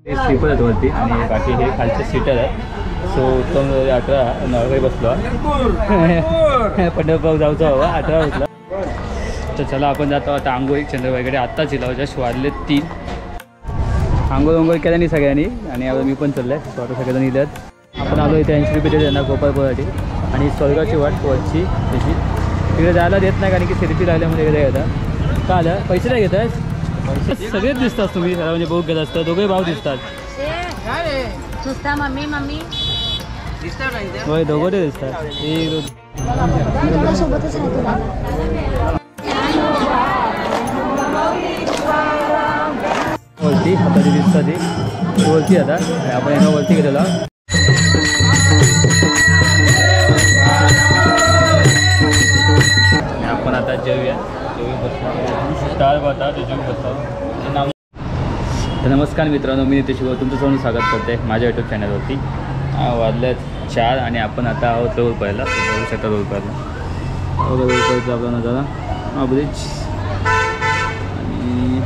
हे स्लीपर आहेत वरती आणि बाकी हे खालचे सीटर आहेत. सो उत्तम 18 नॉर्वे बसलो पंढरपूर जाऊचा हवा 18 बसला. तर चला आपण जातो आता आंघोळी चंद्रबाईकडे. आत्ताच इला जस्ट वाजले 3. आंघोळ केल्या नाही सगळ्यांनी आणि आता मी पण चाललं आहे. सो आता सगळेजण इल्यात. आपण आलो इथे 80 रुपये देत त्यांना गोपाळपूरसाठी आणि स्वर्गाची वाट वरची त्याची तिकडे जायला देत नाही कारण की सेल्फी लागल्यामुळे इकडे येतात. का आलं पैसे नाही घेत आहेत? पैसे सगळेच दिसतात तुम्ही जरा म्हणजे बुक घेत असतात. दोघे भाव दिसतात. होय दोघं ते दिसतात. वरती आता ती दिसतात ती वरती आता आपण यांना वरती गेलेला. आपण आता जेवूया. स्टार बता ते जेवू बसतात. तर नमस्कार मित्रांनो, मी नितेश शिव तुमचं सर्वांचं स्वागत करते माझ्या यूट्यूब चॅनलवरती. वाजले 4 आणि आपण आता आहोत रोड पाहायला. बघू शकता रोड पाहायला. रोड पाहायचा आपला नजारा हा ब्रिज आणि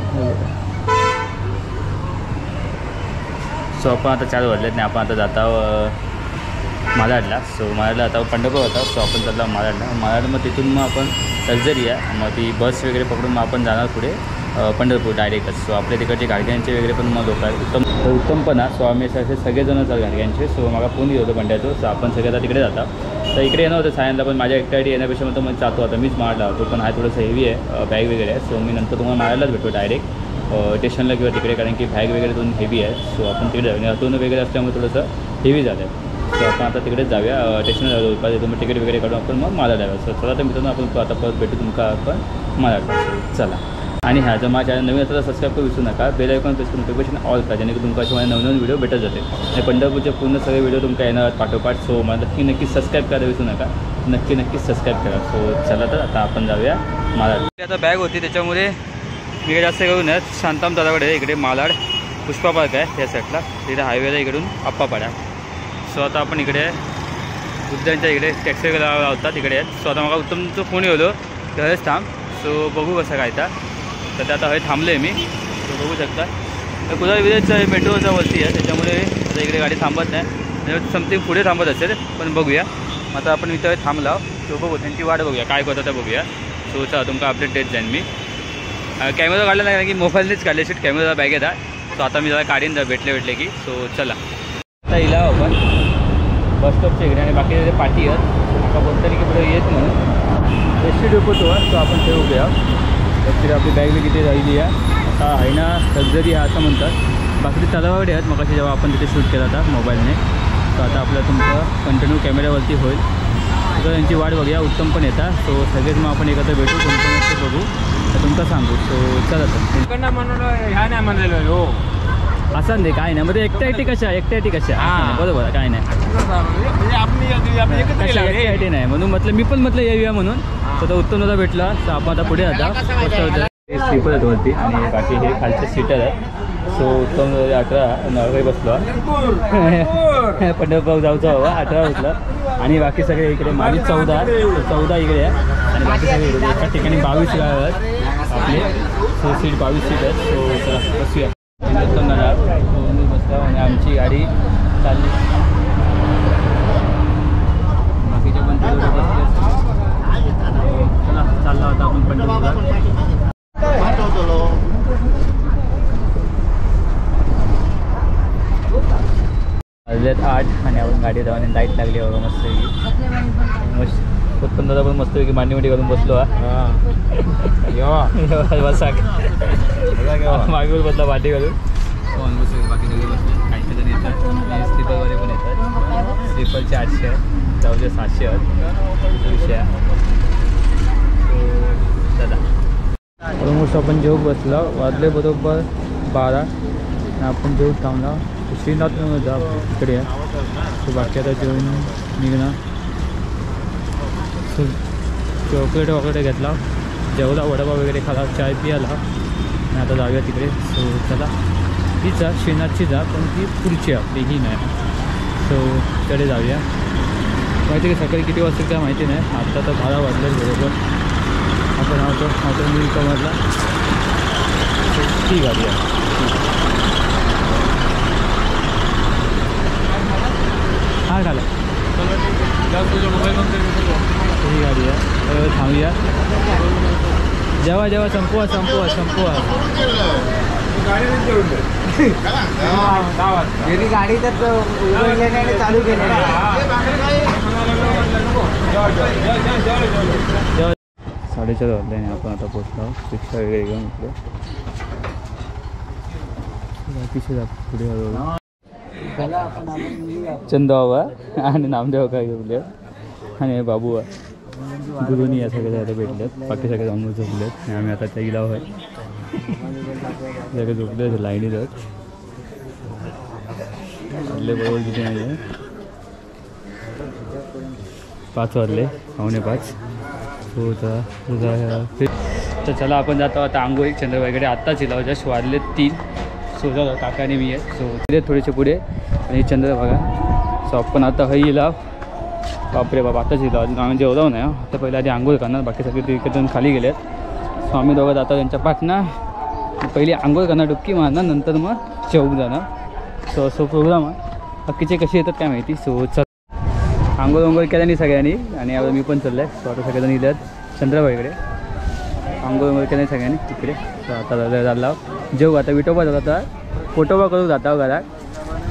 सो आपण आता 4 वाजलेत नाही. आपण आता जाता मालाडला. सो मालाडला आता पंढरपूर होता. सो आपण चालला मालाड मग तिथून मग आपण सर्जरी आहे मग ती बस वगैरे पकडून मग आपण जाणार पुढे पंढरपूर डायरेक्टच. सो आपल्या तिकडचे गाडग्यांचे वगैरे पण मग लोक आहेत उत्तम पण आहे. सो आम्ही असे सगळेजण चाल गाडग्यांचे. सो मला फोन येत होतं बंड्याचं. सो आपण सगळे आता तिकडे जाता. तर इकडे येणं होतं सायनला पण माझ्या एकट्यासाठी येण्यापेक्षा मग मी जातो आता. मीच मारला तो पण आहे थोडंसं हेवी आहे बॅग वगैरे आहे. सो मी नंतर तुम्हाला मारायलाच भेटतो डायरेक्ट स्टेशनला किंवा तिकडे कारण की बॅग वगैरे दोन हेवी आहे. सो आपण तिकडे जाऊया. अतून वगैरे असल्यामुळे थोडंसं हेवी झालं आहे. सो आपण आता तिकडेच जाऊया स्टेशनला जाऊ पाहिजे. तुम्ही तिकीट वगैरे काढून आपण मग मला द्यावं. सो चला तर मित्रांनो आपण आता परत भेटू तुमका आपण मला चला. आणि ह्या जर माझ्या नवीन असला सबस्क्राईब करू विसरू नका. बेल आयकॉन प्रेस करून नोटिफिकेशन ऑल करा जेणेकरून तुमच्या अशा माझ्या नवीन व्हिडिओ भेटत जाते. आणि पंढरपूरचे पूर्ण सगळे व्हिडिओ तुमका येणार पाठोपाठ. सो मला नक्की सबस्क्राईब करायला विसरू नका. नक्की सबस्क्राईब करा. सो चला तर आता आपण जाऊया मालाड. आता बॅग होती त्याच्यामुळे मी जास्त करून शांताम दादाकडे इकडे मालाड पुष्पा पार्क आहे या साईडला. तिकडे हायवेला इकडून आप्पापाड्या. सो आता आपण इकडे उद्यानच्या इकडे टॅक्सी वगैरे लावतात इकडे आहेत. सो आता मला उत्तमचं फोन येलो घरच थांब. सो बघू कसं काय तर ते आता हे थांबले मी. सो बघू शकता तर कुदाळ विलेजचं मेट्रोच्या वरती आहे त्याच्यामुळे आता इकडे गाडी थांबत नाही. समथिंग पुढे थांबत असेल पण बघूया. आता आपण इथं थांबला. सो बघू त्यांची वाट बघूया काय करतात ते बघूया. सो चला तुमका अपडेट देत जाईन मी. कॅमेरा काढला नाही कारण की मोबाईलनेच काढले सीट कॅमेरा बॅग येतात. सो आता मी जरा काढीन जर भेटले की. सो चला आता इला आपण बस स्टॉपच्या इकडे आणि बाकी पार्टी आहेत आता बोलता की पुढे येत म्हणून एस टी तो. सो आपण ते उभ्या तर आपली बॅग बी किती राहिली आहे. आता आहे ना सर्जरी आहे असं म्हणतात. बाकी ते तलावाकडे आहेत मग जेव्हा आपण तिथे शूट केला होता मोबाईलने. सो आता आपलं तुमचं कंटिन्यू कॅमेऱ्यावरती होईल. तर त्यांची वाट बघूया. उत्तम पण येतात. सो सगळेच मग आपण एकत्र भेटू कोणतं बघू तर तुमचं सांगू. सो चला तर ह्या नाही म्हणलेलं हो असं नाही काय नाही म्हणजे एकट्याटी कशा बरोबर काय नाही एकट्याटी नाही म्हणून म्हटलं मी पण म्हटलं येऊया म्हणून. तर उत्तम दादा भेटला. तर आपण आता पुढे आता स्लीपर आहेत वरती आणि बाकी हे खालचे सीटर आहेत. सो उत्तम 18 नॉर्वे बसलो पंढरपूर जाऊचा हवा 18 बसला आणि बाकी सगळे इकडे माझी 14 इकडे आहे आणि बाकी सगळे इकडे एका ठिकाणी 22 आहेत आपले. सो सीट 22 सीट आहेत. सो चला बसूया. उत्तम दादा बसला आणि आमची गाडी चालली. बाकीचे पण बसले. चला चालला होता आपण पंढरपूरला. वाजल्यात 8 आणि आपण गाडी धावून लाईट लागली बघा मस्त उत्तम दादा पण मस्त की मांडी घालून बसलो बसा मागे बसला मांडी घालून. बाकी सगळे बसले काही जण येतात स्लीपरवाले पण येतात. स्लीपरचे 800 जाऊचे 700 आहेत विषय. चला ऑलमोस्ट आपण जेव बसला. वाजले बरोबर 12 आणि आपण जेव थांबला. श्रीनाथ जा इकडे आहे. सो बाकी आता जेवण निघणार. सो चॉकलेट वगैरे घेतला जेवला वडापाव वगैरे खाला चाय पियाला आणि आता जाऊया तिकडे. सो चला हीच जा श्रीनाथची जा पण ती पुढची आपली ही नाही. सो तिकडे जाऊया. माहिती की सकाळी किती वाजता काय माहिती नाही. आता तर 12 वाजले बरोबर. आपण हॉटेल मिल कमरला ती गाडी आहे. जेव्हा जेव्हा संपवा संपवा संपवा. गाडी तर उघडल्याने आणि चालू केली. 4:30 वाजल्याने आपण आता पोचलो. रिक्षा वगैरे घेऊन इकडे बाकीचे पुढे हळूहळू. चंदावा आणि नामदेव काय घेऊन आणि बाबूवा गुरुनी या सगळे जायला भेटलेत. बाकी सगळे जाऊन झोपलेत आणि आम्ही आता त्या इलाव आहे सगळे झोपले लाईनीत वाजले बरोबर किती नाही आहे 5 वाजले 4:45. हो तर चला आपण जातो आता आंघोळी चंद्रबाईकडे. आत्ताच इलाव जस्ट वाजले 3. सो जाऊ काकाने मी आहे. सो तिथे थोडेसे पुढे आणि चंद्र बघा. सो आपण आता हई इलाव. बापरे बाबा आताच इलाव अजून आम्ही जेवलो नाही. आता पहिला आधी आंघोळ करणार. बाकी सगळे तिकडून खाली गेलेत. सो आम्ही दोघं जाता त्यांच्या पाठना. पहिली आंघोळ करणार डुबकी मारणार नंतर मग जेवून जाणार. सो असं प्रोग्राम आहे. बाकीचे कसे येतात काय माहिती. सो चल आंघोळ केल्याने सगळ्यांनी आणि आता मी पण चाललं आहे. सो आता सगळेजण इल्यात चंद्रबाईकडे. आंघोळ केल्याने सगळ्यांनी तिकडे. सो आता झाला जेऊ. आता विठोबा जातात आता फोटोबा करू जाता घरात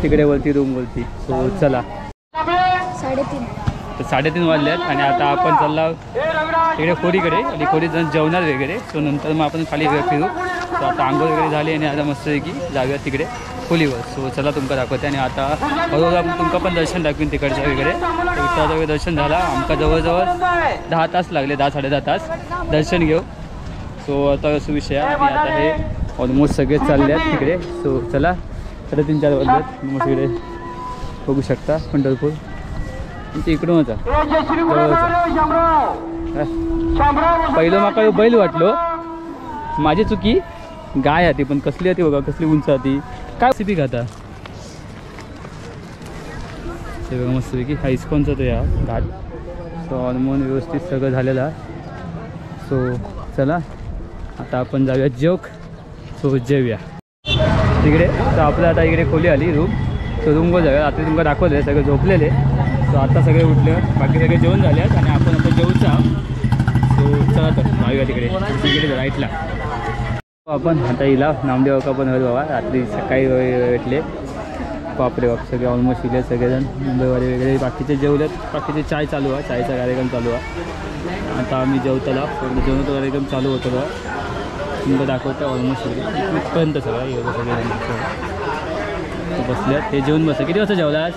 तिकडे वरती रूमवरती. सो चला 3:30 वाजले आहेत आणि आता आपण चालला तिकडे खोरीकडे आणि खोरीत जाऊन जेवणार वगैरे. सो नंतर मग आपण खाली फिरू. सो आता आंघोळ वगैरे झाली आणि आता मस्तपैकी जाऊया तिकडे खोलीवर. सो चला तुमका दाखवते आणि आता हळूहळू आपण तुमका पण दर्शन दाखवीन तिकडच्या वगैरे. विठ्ठलाचं वगैरे दर्शन झाला. आमका जवळजवळ 10 तास लागले 10-10.5 तास दर्शन घेऊ. सो आता असं विषय आहे आणि आता हे ऑलमोस्ट सगळे चालले आहेत तिकडे. सो चला 3:30-4 वाजले आहेत. मग तिकडे बघू शकता पंढरपूर ते इकडून होता. पहिलं माका बैल वाटलो माझी चुकी. गाय होती पण कसली होती बघा कसली उंच होती. काय रेसिपी खाता ते बघा मस्तपैकी. हा इस्कॉनचा तो या घाट. सो ऑलमोस्ट व्यवस्थित सगळं झालेलं आहे. सो चला आता आपण जाऊया जोक. सो जेवूया तिकडे. तर आपलं आता इकडे खोली आली रूम. सो रूमवर जाऊया. रात्री तुमका दाखवले सगळे झोपलेले. सो आता सगळे उठले बाकी सगळे जेवण झाले आहेत आणि आपण आता जेवूचा. सो चला तर जाऊया तिकडे तिकडे राईटला. आपण आता इला नामदेव का पण हर बाबा रात्री सकाळी भेटले. बापरे बाप सगळे ऑलमोस्ट इले सगळेजण मुंबईवाले वगैरे. बाकीचे जेवलेत. बाकीचे चाय चालू आहे. चायचा कार्यक्रम चालू आहे. आता आम्ही जेवताला जेवणाचा कार्यक्रम चालू होतो बघा. तुमचं दाखवतं ऑलमोस्ट इथपर्यंत सगळं एवढं सगळेजण बसल्यात. हे जेवण बसलं. किती वाजता जेवलास?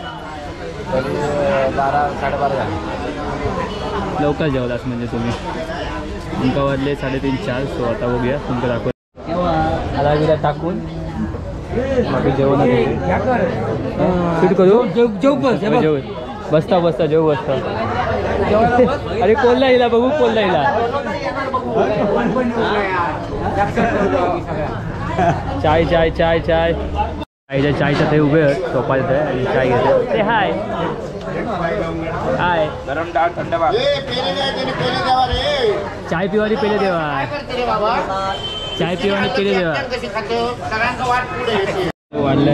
12-12:30 लवकर जेवलास म्हणजे तुम्ही. तुमका वाजले 3:30-4. सो आता बघूया तुमचं दाखव आला विला टाकून बाकी जेवण शूट करू. जेव बसता बसता जेव बसता. अरे कोणला येला बघू कोणला येला. चाय चाय चाय चाय चायच्या ते उभे आहेत सोपा येत आहे आणि चाय घेते ते. हाय हाय गरम डाळ थंड भात. चाय पिवानी पहिले देवा. चाय पिवानी पहिले देवा. वाढलं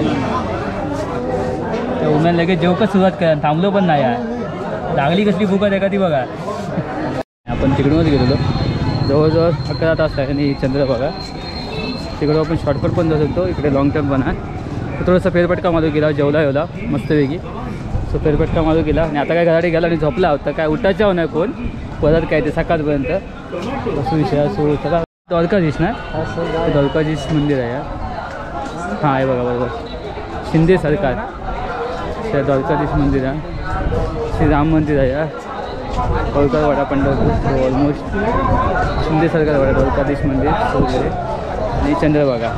त्या उन्हाळ्यात लगेच जेवकच सुरुवात करा. थांबलो पण नाही आहे. लागली कसली भूक आहे का ती बघा. आपण तिकडूनच गेलेलो. जवळजवळ 11 तास आहे आणि चंद्र बघा. तिकडं आपण शॉर्टकट पण जाऊ शकतो. इकडे लॉंग टर्म पण आहे. थोडंसं फेरफटका मारू गेला. जेवला मस्तपैकी. सो फेरफटका मारू गेला आणि आता काय घराकडे गेला आणि झोपला होता. काय उठायचं नाही कोण परत काय ते सकाळपर्यंत असं विषय. सो चला द्वारकाधीश ना द्वारकाधीश मंदिर आहे. हां आहे बघा बरोबर. शिंदे सरकार त्या द्वारकाधीश मंदिर आहे. श्रीराम मंदिर आहे. होळकरवाडा पंढरपूर. ऑलमोस्ट शिंदे सरकारवाडा द्वारकाधीश मंदिर वगैरे आणि चंद्रभागा.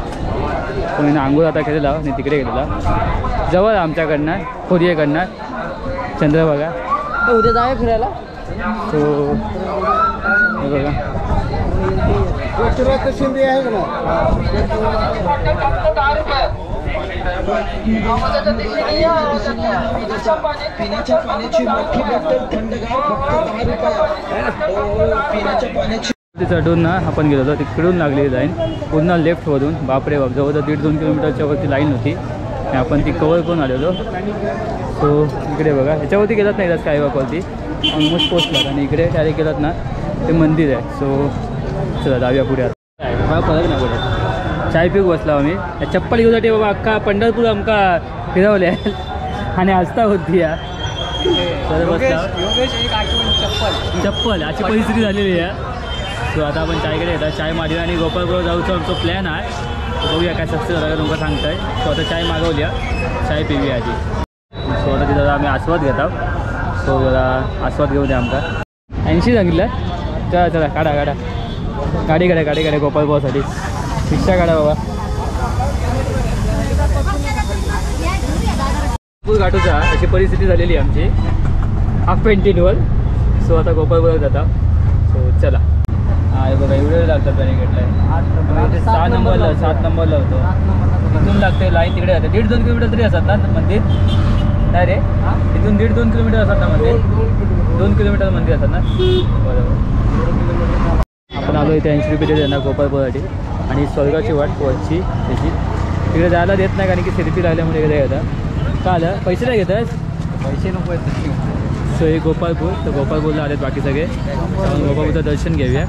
तो मी आंघोळ आता केलेला आणि तिकडे गेलेला. जवळ आमच्याकडनं खोरीकडनं चंद्रभागा. उद्या जाऊया फिरायला. सो बघा शिंदे आहे ना. पिण्याच्या पाण्याची मोठी बॉटल थंडगार फक्त ते चढून ना आपण गेलो तिकडून लागलेली लाईन पूर्ण लेफ्टवरून. बापरे बाप जवळजवळ 1.5-2 किलोमीटरच्या वरती लाईन होती आणि आपण ती कवर करून आलेलो. सो इकडे बघा ह्याच्यावरती गेलात नाही स्काय वॉकवरती ऑलमोस्ट पोचलात आणि इकडे डायरेक्ट गेलात ना ते मंदिर आहे. सो चला जाऊया पुढे आता बाबा फरक नाही पडत चाय पिऊ बसला आम्ही चप्पल घेऊसाठी बाबा अख्खा पंढरपूर आमका फिरवले आणि आस्था होती या तर बसला चप्पल अशी परिस्थिती झालेली आहे. सो आता आपण चायकडे येतात चाय मारली आणि गोपाळपूर जाऊचा आमचा प्लॅन आहे. बघूया काय सक्सेस झाला का तुमका सांगताय. सो आता चाय मागवल्या चाय पिऊया आधी. सो आता तिथं आम्ही आस्वाद घेतो. सो जरा आस्वाद घेऊ द्या आमका 80 सांगितलं. चला चला काढा काढा गाडी काढा गोपाळपूरसाठी रिक्षा काढा बाबा. घाटूचा अशी परिस्थिती झालेली आहे आमची हाफ पेंटिनवर. सो आता गोपाळपूर जाता. सो चला हा बघा एवढे लागतात बॅरिकेडला. 7 नंबरला होतो. इथून लागते लाईन तिकडे जाते 1.5-2 किलोमीटर तरी असतात ना मंदिर नाही रे. इथून 1.5-2 किलोमीटर असतात ना मंदिर. 2 किलोमीटर मंदिर असतात ना. बरोबर आपण आलो इथे 80 रुपये देत ना गोपाळपूरसाठी. आणि स्वर्गाची वाट वरची त्याची तिकडे जायला देत नाही कारण की सेल्फी लागल्यामुळे इकडे येतात. का आलं पैसे नाही घेतात पैसे नको आहेत. सो हे गोपाळपूर तर गोपाळपूरला आलेत बाकी सगळे. गोपाळपूरचं दर्शन घेऊया.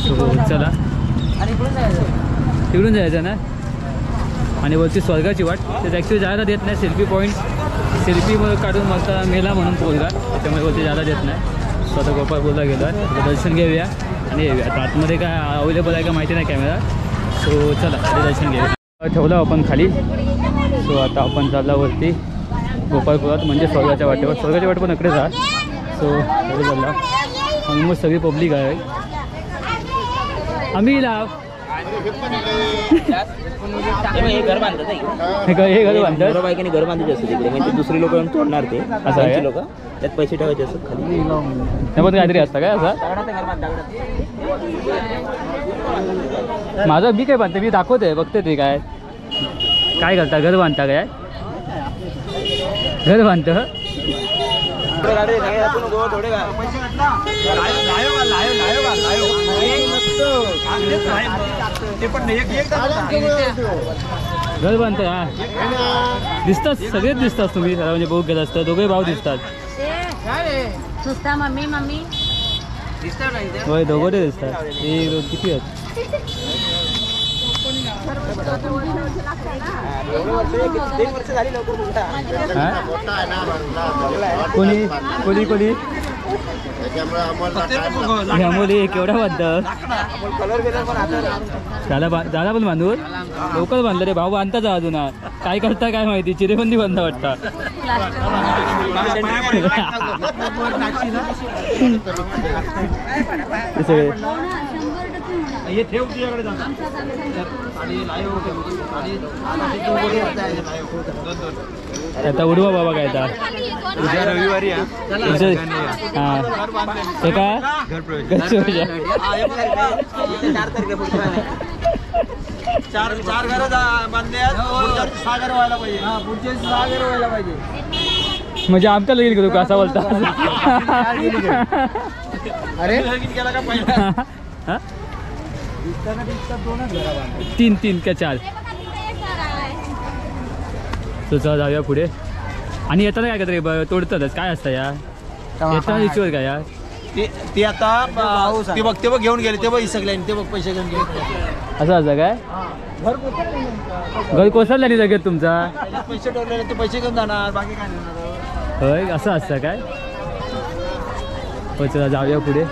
सो चला तिकडून जायचं ना. आणि वरती स्वर्गाची वाट ते ॲक्च्युली जायला देत नाही. सेल्फी काढून मग मेला म्हणून पोरगा त्याच्यामुळे वरती जायला देत नाही. सो आता गोपाळपूरला गेलो आहे दर्शन घेऊया आणि येऊया. आता आतमध्ये काय अवेलेबल आहे का माहिती नाही कॅमेरा. सो चला ते दर्शन घेऊया. ठेवलं आपण खाली. सो आता आपण चालला वरती गोपाळपुरात म्हणजे स्वर्गाच्या वाटेवर. स्वर्गाच्या वाट पण इकडेच आहे. सो इकडे चालला ऑलमोस्ट सगळी पब्लिक आहे. आम्ही लाव हे घर बांधतात हे घर बांधतात बायकाने घर बांधायचे असतं तिकडे म्हणजे दुसरी लोक तोडणार ते असं आहे लोक त्यात पैसे ठेवायचे असतात खाली. त्यामध्ये काहीतरी असतं काय असं. माझं मी काय बांधते मी दाखवते बघते ते काय करता घर बांधता काय घर बांधतं. घर बांधतं हा दिसतात सगळेच दिसतात तुम्ही म्हणजे बघू घेत असतं. दोघे भाऊ दिसतात मम्मी होय दोघे दिसतात. हे किती आहेत कोणी कोणी कोणी अमोली केवढा बांधतं झाला पण बांधून लवकर बांधलं रे भाऊ. बांधताच अजून काय करता काय माहिती चिरेबंदी बंद वाटतं. आता उडवा बाबा काय आता रविवारी हां ते काय चार घर बांधले 6 घर व्हायला पाहिजे. पुढचे 6 घर व्हायला पाहिजे. म्हणजे आमचा लगीन करू का असं बोलता. अरे गेला का पहिला 3 का 4. तो चला जाऊया पुढे. आणि येताना काय करता तोडतातच काय असतं या येताना रिच्युअल काय यार ते आता ते बघ घेऊन गेले ते बघ सगळे ते बघ पैसे घेऊन गेले असं काय घर कोसळलं नाही लगेच तुमचा पैसे ठेवलेले ते पैसे घेऊन जाणार बाकी काय नाही. होय असं असतं काय. हो चला जाऊया पुढे.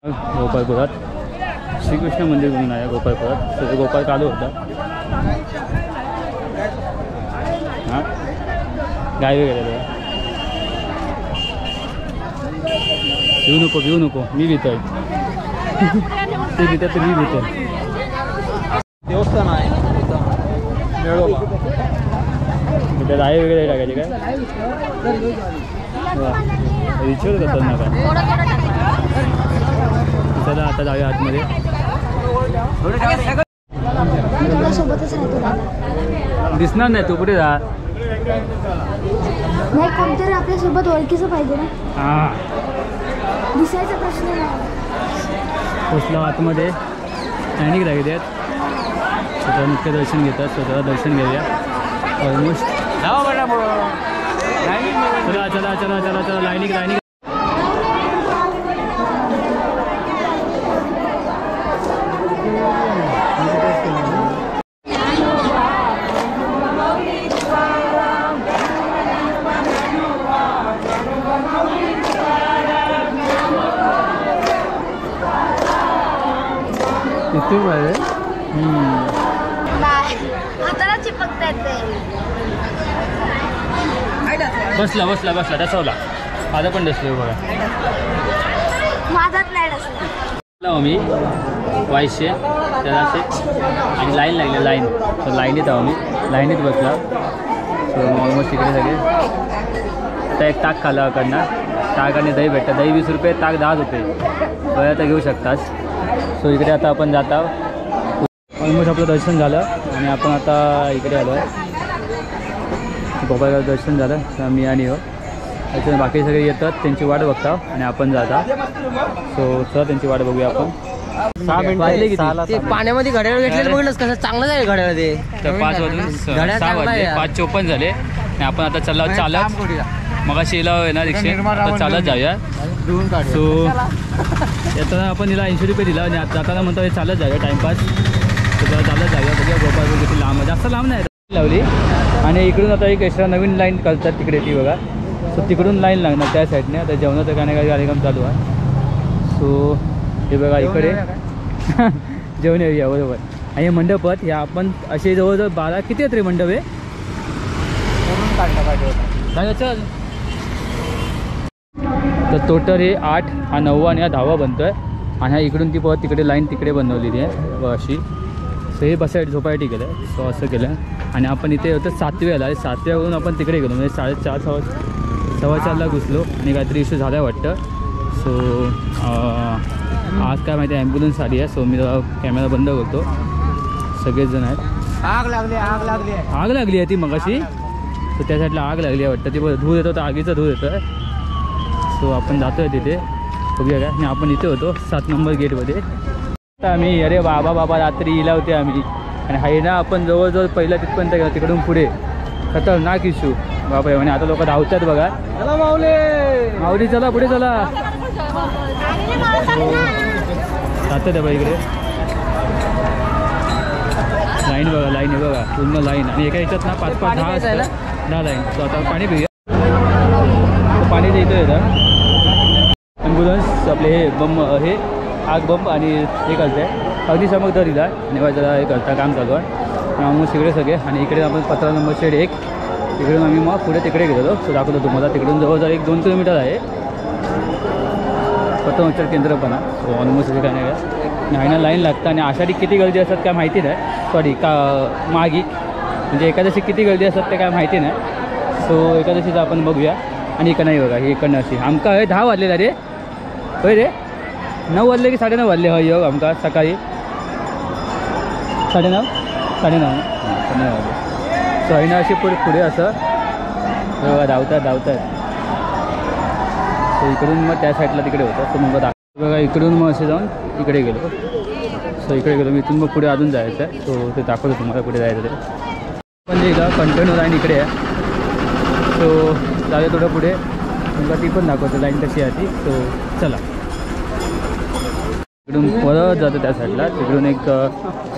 गोपाळपुरात श्रीकृष्ण मंदिर म्हणून आहे गोपाळपुरात. सगळं गोपाळ चालू होता. हां गाय वगैरे भिऊ नको मी भीतोय. ते भीतात मी भीतोय. देवस्थान आहे त्यात आहे वगैरे टाकायचे काय रिच्युअल करतात ना काय. चला आता जाऊया आतमध्ये. दिसणार नाही तू कुठे जा नाही कोणतरी आपल्यासोबत ओळखीचं पाहिजे ना. हां दिसायचा प्रश्न नाही. पोचलो आतमध्ये सैनिक लागले आहेत. स्वतः मुख्य दर्शन घेतात. स्वतःला दर्शन घेऊया ऑलमोस्ट. चला चला चला चला चला लाईनिक नाही हाताला चिपकता येते. बसला बसला बसला डसवला. माझा पण डसलो बघा. माझाच नाही असला. मी वायशे त्याला असे आणि लाईन लागली लाईन. तर लाईनीत आहो मी लाईनीत बसला. सो ऑलमोस्ट इकडे सगळे आता एक ताक खाला कडनं. ताक आणि दही भेटतं. दही 20 रुपये, ताक 10 रुपये. बरं आता घेऊ शकतास. सो इकडे आता आपण जात आहोत. ऑलमोस्ट आपलं दर्शन झालं आणि आपण आता इकडे आलो आहे. गोपाळगाव दर्शन झालं तर मी आणि हो त्याच्यानं बाकी सगळे येतात त्यांची वाट बघता आणि आपण जाता. सो चला त्यांची वाट बघूया आपण. 6 मिनिट वाजले किती? ते पाण्यामध्ये घड्याळ घेतलेलं बघितलंस कसं चांगलं आहे घड्याळ ते. तर 5 वाजून 6 वाजले 5:54 झाले आणि आपण आता चालत मग अशी हिला आहे ना रिक्षे आता चालत जाऊया. सो येताना आपण हिला 80 रुपये दिला आणि जाताना म्हणतो हे चालत जाऊया टाईमपास. तर त्याला चालत जाऊया बघूया गोपाळपूर किती लांब आहे. जास्त लांब नाही लावली. आणि इकडून आता एक एक्स्ट्रा नवीन लाईन करतात तिकडे ती बघा. सो तिकडून लाईन लागणार त्या साईडने. आता जेवणाचं काय काही कार्यक्रम चालू आहे. सो हे बघा इकडे जेवण येऊया बरोबर. आणि हे मंडपात या आपण असे जवळजवळ 12 किती आहेत रे मंडप आहे. चल तर टोटल हे 8 हा 9वा आणि हा 10वा बनतो आहे. आणि हा इकडून ती परत तिकडे लाईन तिकडे बनवलेली आहे व अशी. सो हे बसायला झोपायसाठी केलं आहे. सो असं केलं. आणि आपण इथे होतं 7व्याला 7व्यावरून आपण तिकडे गेलो म्हणजे 4:30 4:15ला घुसलो आणि काहीतरी इश्यू झाला आहे वाटतं. सो आज काय माहिती ॲम्ब्युलन्स आली आहे. सो मी कॅमेरा बंद करतो. सगळेच जण आहेत. आग लागली आग लागली आहे ती मगाशी. सो त्या साईडला आग लागली आहे वाटतं. ती धूर येतो तर आगीचा धूर येतो आहे. सो आपण जातो आहे तिथे बघूया काय. आणि आपण इथे होतो 7 नंबर गेटमध्ये. आता आम्ही अरे बाबा रात्री इला होते आम्ही. आणि हाय ना आपण जवळजवळ पहिला तिथपर्यंत गेलो. तिकडून पुढे खतरनाक इश्यू बाबा. आणि आता लोक धावतात बघा. चला माऊली चला पुढे चला. जातं त्या बाई इकडे लाईन बघा. लाईन आहे बघा पूर्ण लाईन. आणि एका याच्यात ना 5-5 10 असतात 10 लाईन. सो आता पाणी पिऊया. पाणी इथं येतं. ॲम्ब्युलन्स आपले हे बंब हे आग बंब आणि हे करते अग्निशामक दल दिला आणि जरा हे करता काम चालू आहे. मग तिकडे सगळे. आणि इकडे आपण 15 नंबर शेड 1 तिकडून आम्ही मग पुढे तिकडे गेलो. सो दाखवतो तुम्हाला. तिकडून जवळजवळ 1-2 किलोमीटर आहे पतंग केंद्र पण आहे. सो ऑलमोस्ट इथे काय नाही आहे ना लाईन लागतं. आणि आषाढी किती गर्दी असतात काय माहिती नाही. सॉरी मागी म्हणजे एकादशी किती गर्दी असतात ते काय माहिती नाही. सो एकादशीचं आपण बघूया. आणि इकडं नाही बघा ही इकडनं अशी आमका 10 वाजलेला रे. होय रे 9 वाजले की 9:30 वाजले. होय योग आमका सकाळी 9:30 वाजले. सो आहे ना अशी पुढे असं बघा धावतात. सो इकडून मग त्या साईडला तिकडे होतं. सो मग बघा इकडून मग असे जाऊन इकडे गेलो. सो इकडे गेलो मी. इथून मग पुढे अजून जायचं आहे. सो ते दाखवतो तुम्हाला पुढे जायचं ते. पण जे इथं कंटेनर लाईन इकडे आहे. सो जाऊया थोडं पुढे तुम्हाला ती पण दाखवतो लाईन कशी आहे ती. सो चला इकडून परत जातं त्या साईडला. तिकडून एक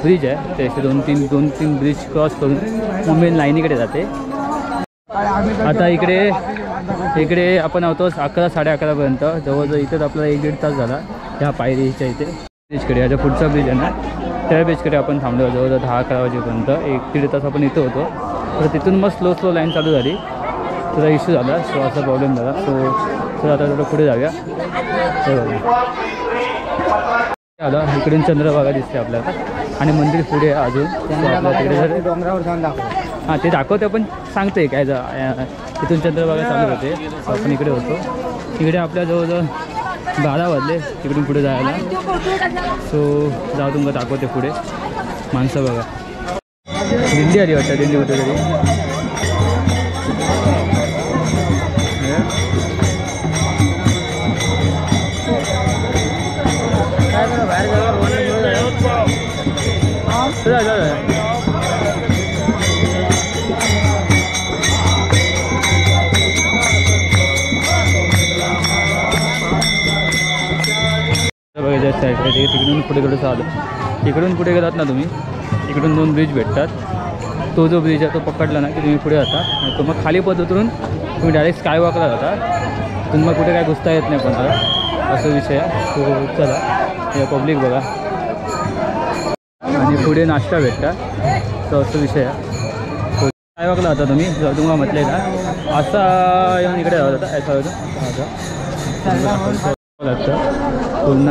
ब्रिज आहे. त्याचे 2-3 ब्रिज क्रॉस करून मग मेन लाईनीकडे जाते. आता इकडे आपण होतो 11 साडे11पर्यंत. जवळजवळ इथंच आपल्याला 1-1.5 तास झाला ह्या पायरीच्या इथे ब्रिजकडे. याच्या पुढचा ब्रिज आहे ना त्या ब्रिजकडे आपण थांबलो जवळजवळ 10-11 वाजेपर्यंत. 1-1.5 तास आपण इथं होतो. तर तिथून मग स्लो लाईन चालू झाली. तुझा इश्यू झाला. सो असा प्रॉब्लेम झाला. सो आता थोडं पुढे जाऊया. आला इकडून चंद्रभागा दिसते आपल्याला. आणि मंदिर पुढे अजून आपल्या तिकडे डोंगरावर जाऊन दाखव. हां ते दाखवते पण सांगते काय तिथून चंद्रभागा चालू होते. आपण इकडे होतो. इकडे आपल्या जवळजवळ 12 वाजले तिकडून पुढे जायला. सो जाऊ तुम्हाला दाखवते पुढे. माणसं बघा दिंडी आली वाटतं. दिंडी होते तरी बघायचं साईड तिकडून पुढे थोडंसं आलं. इकडून पुढे गेलात ना तुम्ही इकडून 2 ब्रिज भेटतात. तो जो ब्रिज आहे तो पकडला ना की तुम्ही पुढे जाता. आणि तो मग खाली पद उतरून तुम्ही डायरेक्ट स्काय वॉकला जाता. तुम्ही मग कुठे काय घुसता येत नाही कोणाला असं विषय आहे. तो चला हे पब्लिक बघा आणि पुढे नाश्ता भेटता. तो असं विषय आहे. काय वागला होता तुम्ही तुम्हाला म्हटलं का असा येऊन इकडे जात होता असा लागतं पूर्ण.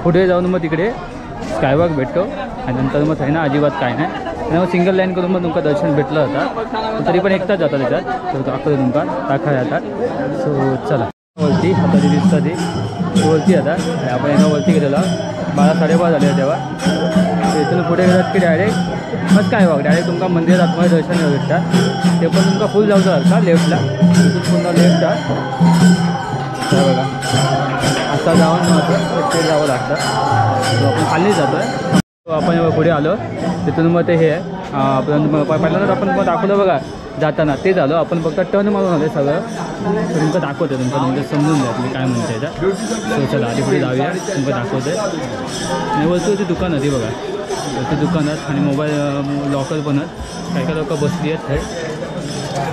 पुढे जाऊन मग तिकडे स्कायवॉक भेटतो आणि नंतर मग आहे ना अजिबात काय नाही. आणि मग सिंगल लाईन करून मग तुमका दर्शन भेटलं होता. तरी पण एकटाच जाता त्याच्यात तर दाखवतो तुमका दाखवा जातात. सो चला वरती आता ती दिसतं ती वरती आता आणि आपण एका वरती गेलेला 12-12:30 झाले तेव्हा. इथून पुढे गेलात की डायरेक्ट मग स्कायवॉक डायरेक्ट तुमका मंदिरात आतमध्ये दर्शन भेटतात. ते पण तुमका फुल जाऊ का लेफ्टला तिथून पुन्हा लेफ्ट आहे बघा. असा जाऊन ते जावं लागतं. तो आपण खाली जातो आहे. आपण पुढे आलो तिथून मग ते हे आहे आपण पहिल्यांदाच आपण मग दाखवलं बघा जाताना ते झालं. आपण फक्त टर्न मारून आलं सगळं तुमचं दाखवतं तुमचं म्हणजे समजून द्या तुम्ही काय म्हणते त्याच्या. सो चला आधी पुढे जाऊया तुमचं दाखवते. आणि वरती ती दुकान होती बघा ते दुकानात आणि मोबाईल लॉकर पण आहेत. काही काही लोक बसली आहेत थेट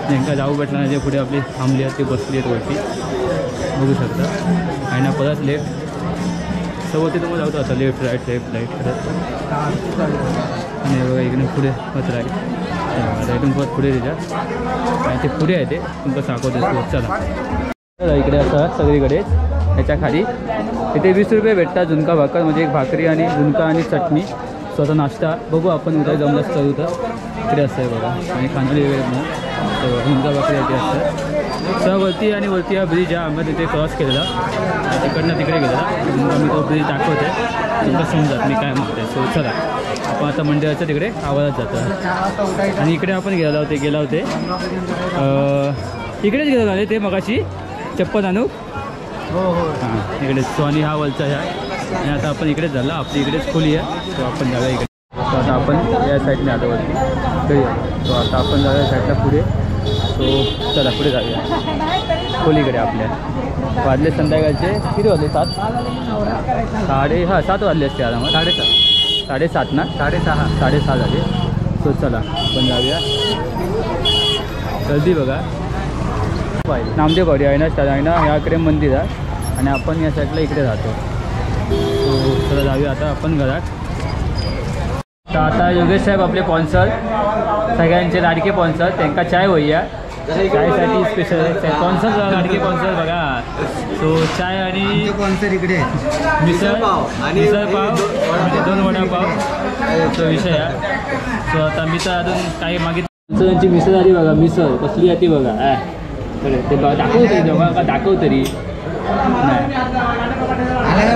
ज्यांका जाऊ भेटला नाही जे पुढे आपली थांबली आहेत ती बसली आहेत वरती बघू शकता. आणि ना परत लेफ्ट सवरती तुम्हाला जाऊ असं लेफ्ट राईट करत आणि बघा इकडे पुढे परत राईट इकडून परत पुढे त्याच्या आणि ते पुढे आहे ते तुमचं दाखवते. चला इकडे असं सगळीकडे त्याच्या खाली तिथे 20 रुपये भेटतात झुणका भाकर म्हणजे एक भाकरी आणि झुणका आणि चटणी स्वतः नाश्ता. बघू आपण उद्या जमलंच करू तर इकडे असतं आहे बघा. आणि खांदोली वगैरे मग झुणका भाकरी इथे असतं वरती. आणि वरती हा ब्रिज आहे आम्ही तिथे क्रॉस केलेला तिकडनं तिकडे गेलेला. मी तो ब्रिज दाखवते तुमचं समजत मी काय म्हणते. सो चला आपण आता मंदिराच्या तिकडे आवाजात जातो. आणि इकडे आपण गेलो होते इकडेच गेलो आले ते मगाशी चप्पल आणू हां इकडेच. सो आणि हा वलचा आहे आणि आता आपण इकडेच झाला आपली इकडेच खोली आहे. सो आपण जाऊया इकडे. सो आता आपण या साईडने आलो वरती तरी. सो आता आपण जाऊया साईडला पुढे. सो चला पुढे जाऊया खोलीकडे आपल्या. वाजले संध्याकाळचे किती वाजले 7 7 वाजले असते आरामात. 7:30 ना 6:30 झाले. सो चला आपण जाऊया. गर्दी बघा नामदेववाडी आहे ना ह्याकडे मंदिर आहे आणि आपण या साईडला इकडे राहतो. सो चला जाऊया आता आपण घरात. तर आता योगेश साहेब आपले स्पॉन्सर सगळ्यांचे लाडके स्पॉन्सर त्यांना चाय होईया चायसाठी स्पेशल स्पॉन्सर लाडके स्पॉन्सर बघा. सो चाय आणि स्पॉन्सर इकडे मिसळ पाव 2 वडापाव तो विषय आहे. सो आता मी तर अजून काही मागितलं त्यांची मिसळ आली बघा. मिसळ कसली आहे ती बघा ते दाखव तरी दोघा दाखव तरी नाही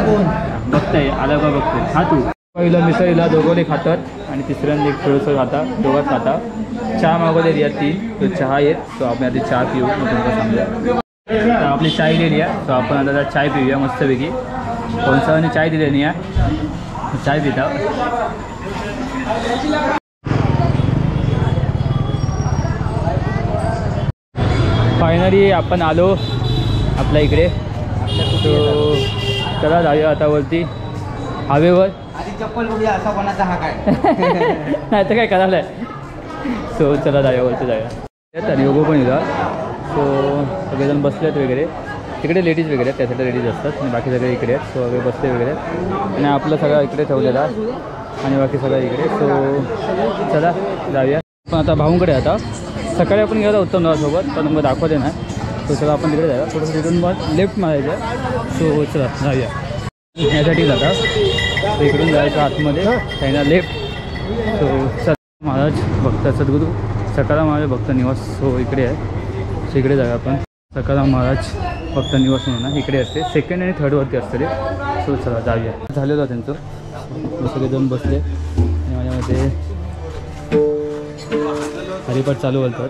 बघताय आला का बघतोय. हा तू पहिलं मिसळीला दोघोले खातात आणि तिसऱ्यांदा एक थोडंसं खाता दोघात खाता. चहा मागवलेली आहे 3 तो चहा येत. सो आपण आधी चहा पिऊ मग तुमचं सांगूया. तर आपली चाय दिलेली आहे. सो आपण आता चाय पिऊया मस्तपैकी. कोणसाने चाय दिलेली आहे चाय पिता. फायनली आपण आलो आपल्या इकडे. तो चला जाऊया आता वरती हवेवर. चप्पल बघूया असा कोणाचा हा काय नाही तर काय करायला आहे. सो चला जाऊया वरती जाऊया. आणि योगो पण येतात. सो सगळेजण बसलेत वगैरे तिकडे लेडीज वगैरे आहेत त्यासाठी लेडीज असतात आणि बाकी सगळे इकडे आहेत. सो वगैरे बसले वगैरे आणि आपलं सगळं इकडे ठेवलेलं आणि बाकी सगळं इकडे. सो चला जाऊया. पण आता भाऊंकडे आता सकाळी आपण गेलो उत्तम दादासोबत पण मग दाखवते ना. तो चला आपण तिकडे जाऊया थोडंसं तिथून मग लेफ्ट मारायचं. सो चला जाऊया यासाठी जातात इकडून जायचं आतमध्ये त्यांना लेफ्ट. सो सर महाराज भक्त सद्गुरू सकाराम महाराज भक्त निवास सो इकडे आहे. सो इकडे जाऊया आपण. सकाराम महाराज भक्त निवास म्हणून इकडे असते 2nd आणि 3rd वरती असते ते. सो चला जाऊया. झालेलं आहे त्यांचं. सगळेजण बसले आणि माझ्यामध्ये हरिपाठ चालू बोलतात.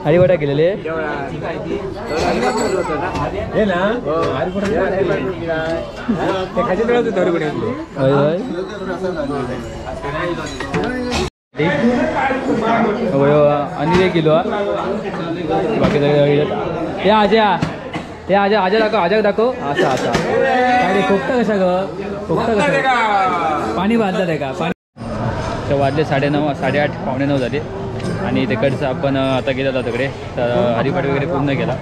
हरिवडा केलेले हे ना आणि किलो बाकी सगळे हे आजा दाखव आजा दाखव असा असा काय रे खोकता कशा पाणी वाजलं आहे का पाणी तर वाजले 9:30 8:30 9:45 झाले आणि तिकडचं आपण आता गेलो होतो तिकडे तर हरिपाठ वगैरे पूर्ण केला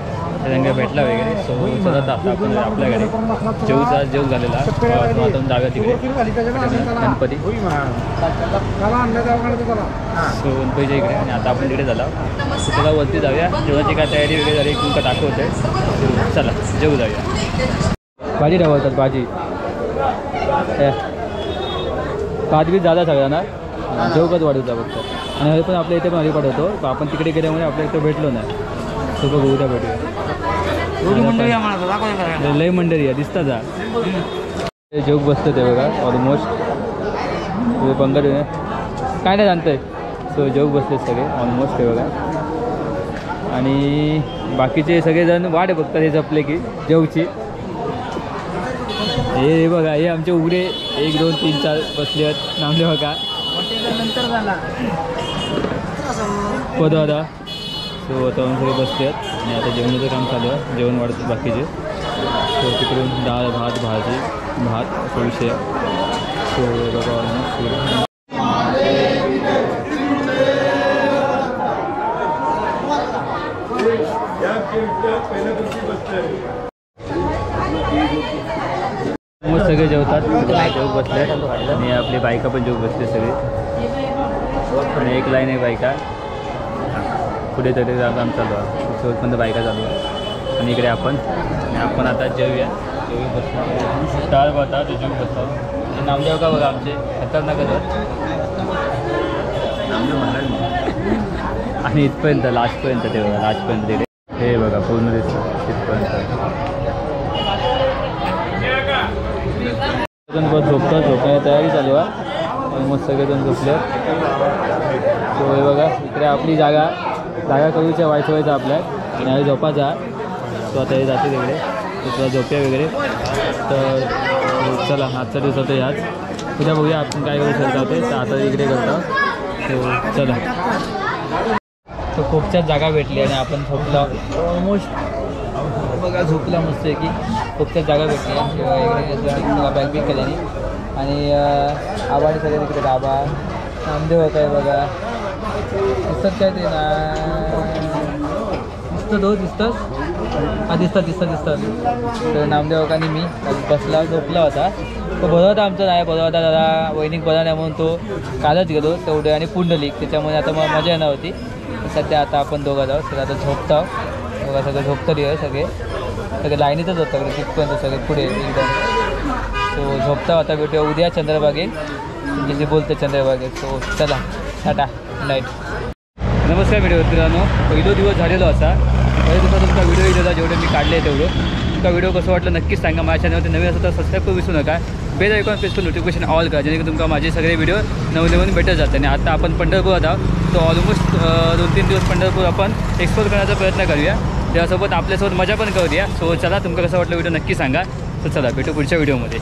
त्याच्याकडे भेटला वगैरे सो चला आता आपण आपल्या घरी जेव झालेला आता जाऊया तिकडे गणपती सो गणपतीच्या इकडे आणि आता आपण तिकडे झाला त्याला वरती जाऊया जेवणाची काय तयारी वगैरे झाली तुमका दाखवते चला जेव जाऊया भाजी ठेवतात भाजी भात झाला सगळ्यांना जेवकच वाढवता फक्त आणि पण आपल्या इथे पण हरिपाठ होतो आपण तिकडे गेल्यामुळे आपल्या इथं भेटलो नाही सो बघू उद्या भेटूया लय मंडळी आहे दिसता जा जोक बसतं ते बघा ऑलमोस्ट पंकज काय नाही जाणतंय सो जोक बसते सगळे ऑलमोस्ट ते बघा आणि बाकीचे सगळेजण वाट बघतात हे जपले की जेवची हे बघा हे आमचे उघडे 1 2 3 4 बसले आहेत नामले बघा नंतर झाला दादा सो आता सगळे बसले आहेत आणि आता जेवणाचं काम चालू आहे जेवण वाढतं बाकीचे सो तिकडून डाळ भात भाजी भात असा विषय सो बघा ऑलमोस्ट सगळे जेवतात जेव बसले आणि आपली बायका पण जेव बसले सगळे आणि एक लाईन आहे बायका पुढे तरी काम चालू आहे शेवटपर्यंत बायका चालू आहे आणि इकडे आपण आता जेवूया बसतो डाळ भातात जेव बसतो नामदेव का बघा आमचे खतरनाकच आणि इथपर्यंत लास्टपर्यंत ते बघा लास्टपर्यंत तिकडे हे बघा पूर्ण दिसतं तिथपर्यंत झोपण्याची तयारी चालू आहे मग सगळेजण झोपले सो हे बघा इकडे आपली जागा करूच्या व्हायचं आपल्या आणि झोपायचा तो आता हे जाते तिकडे तुला झोप्या वगैरे तर चला आजच्या दिवसात ह्याच उद्या बघूया आपण काय करू शकतो ते तर आता इकडे करतो तो चला तो खूपच्याच जागा भेटली आणि आपण झोपला ऑलमोस्ट बघा झोपला मस्त आहे की खूपच्याच जागा भेटली इकडे बॅग बिग केल्याने आणि आबाडी सगळे तिकडे डाबा नामदेव होत आहे बघा दिसतात काय ते ना दिसतं हो दिसतं हा दिसतात तर नामदेवकांनी मी बसला झोपला होता तो बरं होता आमचा नाही बरं होता दादा वैनिक बरा नाही म्हणून तो कालच गेलो तेवढे आणि पुंडलिक त्याच्यामुळे आता मग मजा येणार होती सध्या आता आपण दोघं जाऊ तर आता झोपतो बघा सगळं झोपतरी आहे सगळे लाईनीतच होतं सगळे तिथपर्यंत सगळे पुढे एकदम सो झोपता आता भेटूया उद्या चंद्रबागेत जे बोलते चंद्रबागेत सो चला टाटा नाईट नमस्कार मित्रांनो पहिलो दिवस झालेलो असा पहिल्या दिवसात तुमचा व्हिडिओ येत होता जेवढे मी काढले तेवढं तुमचा व्हिडिओ कसं वाटलं नक्कीच सांगा माझ्या चॅनलवरती नवीन असं तर सबस्क्राईब करू विसरू नका बेल आयकॉन प्रेस करून नोटिफिकेशन ऑल करा जेणेकरून तुमका माझे सगळे व्हिडिओ नवीन भेटत जातात आणि आता आपण पंढरपूर आहोत तो ऑलमोस्ट 2-3 दिवस पंढरपूर आपण एक्सप्लोर करण्याचा प्रयत्न करूया त्यासोबत आपल्यासोबत मजा पण करूया सो चला तुमका कसं वाटलं व्हिडिओ नक्की सांगा तर चला भेटू पुढच्या व्हिडिओमध्ये